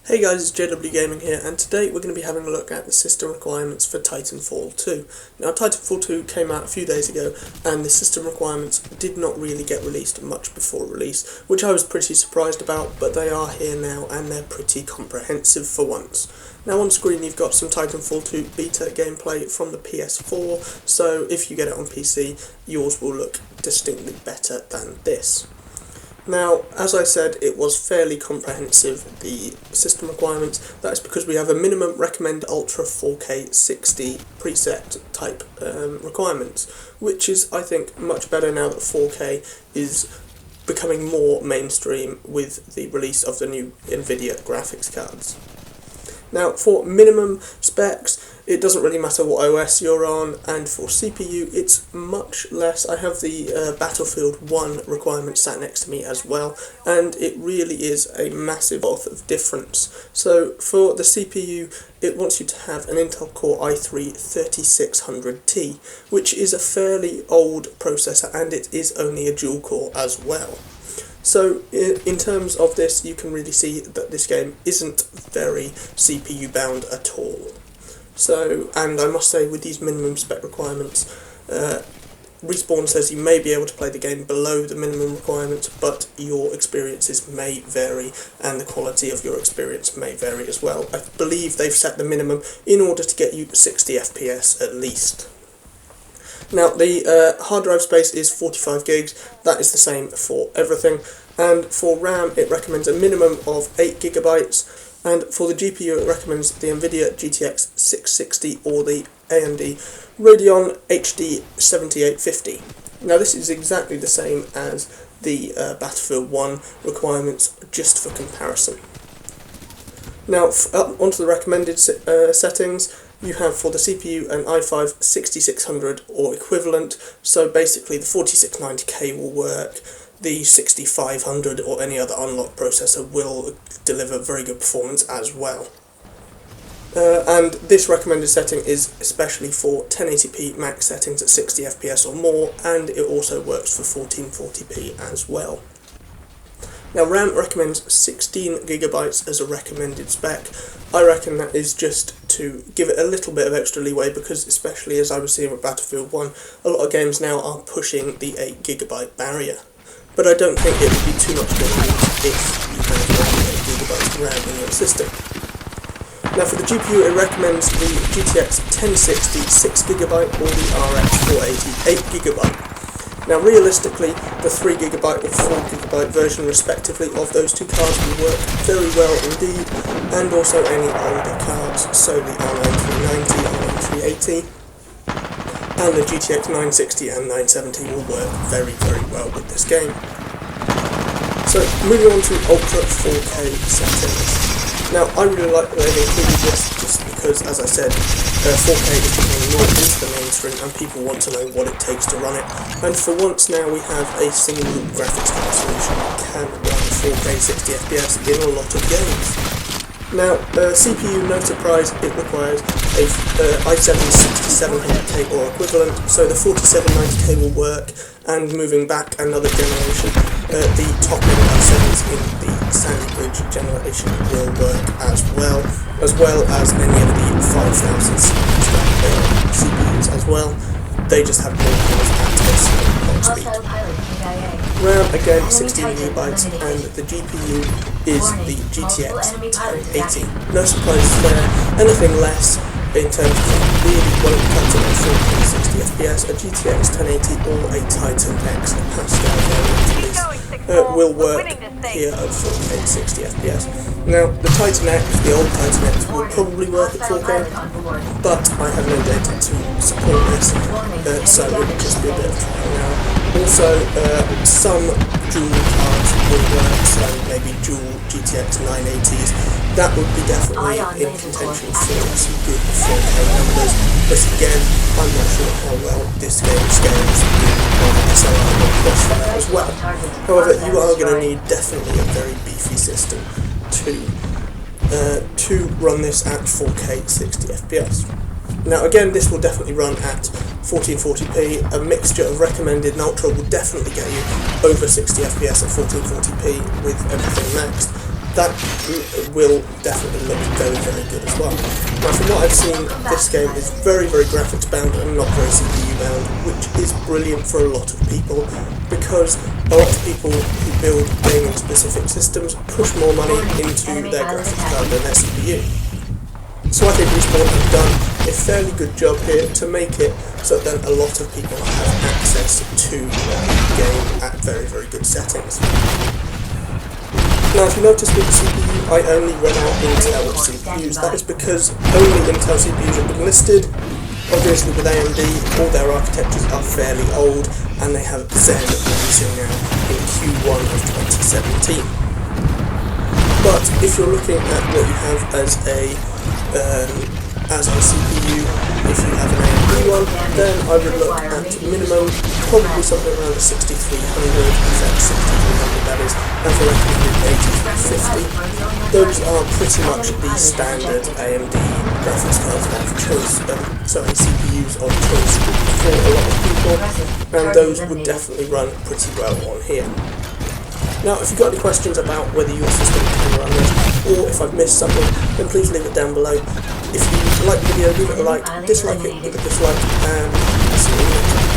Hey guys, it's JW Gaming here, and today we're going to be having a look at the system requirements for Titanfall 2. Now, Titanfall 2 came out a few days ago, and the system requirements did not really get released much before release, which I was pretty surprised about, but they are here now, and they're pretty comprehensive for once. Now on screen you've got some Titanfall 2 beta gameplay from the PS4, so if you get it on PC, yours will look distinctly better than this. Now, as I said, it was fairly comprehensive, the system requirements. That's because we have a minimum recommend Ultra 4K 60 preset type requirements, which is, I think, much better now that 4K is becoming more mainstream with the release of the new NVIDIA graphics cards. Now, for minimum specs, it doesn't really matter what OS you're on, and for CPU, it's much less. I have the Battlefield 1 requirement sat next to me as well, and it really is a massive wealth of difference. So, for the CPU, it wants you to have an Intel Core i3 3600T, which is a fairly old processor, and it is only a dual core as well. So in terms of this, you can really see that this game isn't very CPU bound at all. So, and I must say, with these minimum spec requirements, Respawn says you may be able to play the game below the minimum requirements, but your experiences may vary, and the quality of your experience may vary as well. I believe they've set the minimum in order to get you 60 FPS at least. Now, the hard drive space is 45 gigs, that is the same for everything, and for RAM it recommends a minimum of 8 gigabytes, and for the GPU it recommends the NVIDIA GTX 660 or the AMD Radeon HD 7850. Now, this is exactly the same as the Battlefield 1 requirements, just for comparison. Now, up onto the recommended settings. You have for the CPU an i5 6600 or equivalent, so basically the 4690K will work, the 6500 or any other unlocked processor will deliver very good performance as well. And this recommended setting is especially for 1080p max settings at 60 FPS or more, and it also works for 1440p as well. Now, RAM recommends 16 gigabytes as a recommended spec. I reckon that is just to give it a little bit of extra leeway, because especially as I was seeing with Battlefield 1, a lot of games now are pushing the 8 gigabyte barrier. But I don't think it would be too much different if you have 8 gigabytes of RAM in your system. Now, for the GPU, it recommends the GTX 1060 6GB or the RX 480 8GB. Now, realistically, the 3GB or 4GB version respectively of those two cards will work very well indeed, and also any older cards, so the R9 390, R9 380, and the GTX 960 and 970 will work very, very well with this game. So, moving on to Ultra 4K settings. Now, I really like that they've included this, just because, as I said, 4K is becoming more into the mainstream and people want to know what it takes to run it. And for once now we have a single graphics card solution that can run 4K 60 FPS in a lot of games. Now, CPU, no surprise, it requires a i7 6700K or equivalent, so the 4790K will work, and moving back another generation, the top end i7s in the Sandy Bridge generation will work as well as any of the 5000 CPUs as well. They just have more cores at a slow clock speed. RAM again 16GB, and the GPU is the GTX 1080. No surprises there. Anything less in terms of really when it comes to 4K 60 FPS, a GTX 1080 or a Titan X Pascal variant will work here at 4K 60 FPS. Now, the Titan X, the old Titan X, will probably work at 4K, but I have no data to support this, so it will just be a bit of trial now. Also, some dual cards will work, so maybe dual GTX 980s. That would be definitely in contention for some good 4K numbers, but again, I'm not sure how well this game scales with SLR crossfire as well. However, you are going to need definitely a very beefy system to run this at 4K 60 FPS. Now again, this will definitely run at 1440p. A mixture of recommended and ultra will definitely get you over 60 FPS at 1440p with everything maxed. that will definitely look very, very good as well. Now, from what I've seen, this game is very, very graphics bound and not very CPU bound, which is brilliant for a lot of people, because a lot of people who build gaming specific systems push more money into their graphics card than their CPU. So I think Respawn have done a fairly good job here to make it so that a lot of people have access to the game at very, very good settings. Now, if you notice with the CPU, I only run out Intel CPUs. That is because only Intel CPUs have been listed. Obviously, with AMD, all their architectures are fairly old, and they have Zen releasing now in Q1 of 2017. But if you're looking at what you have as a CPU, if you have an AMD one, then I would look at minimum, probably something around the 6300, that's 6300 that is, and for recommended 8350. Those are pretty much the standard AMD graphics cards of choice, CPUs of choice for a lot of people, and those would definitely run pretty well on here. Now, if you've got any questions about whether your system can run this, or if I've missed something, then please leave it down below. If you like the video, leave it a like, dislike it, leave a dislike, and see you next time.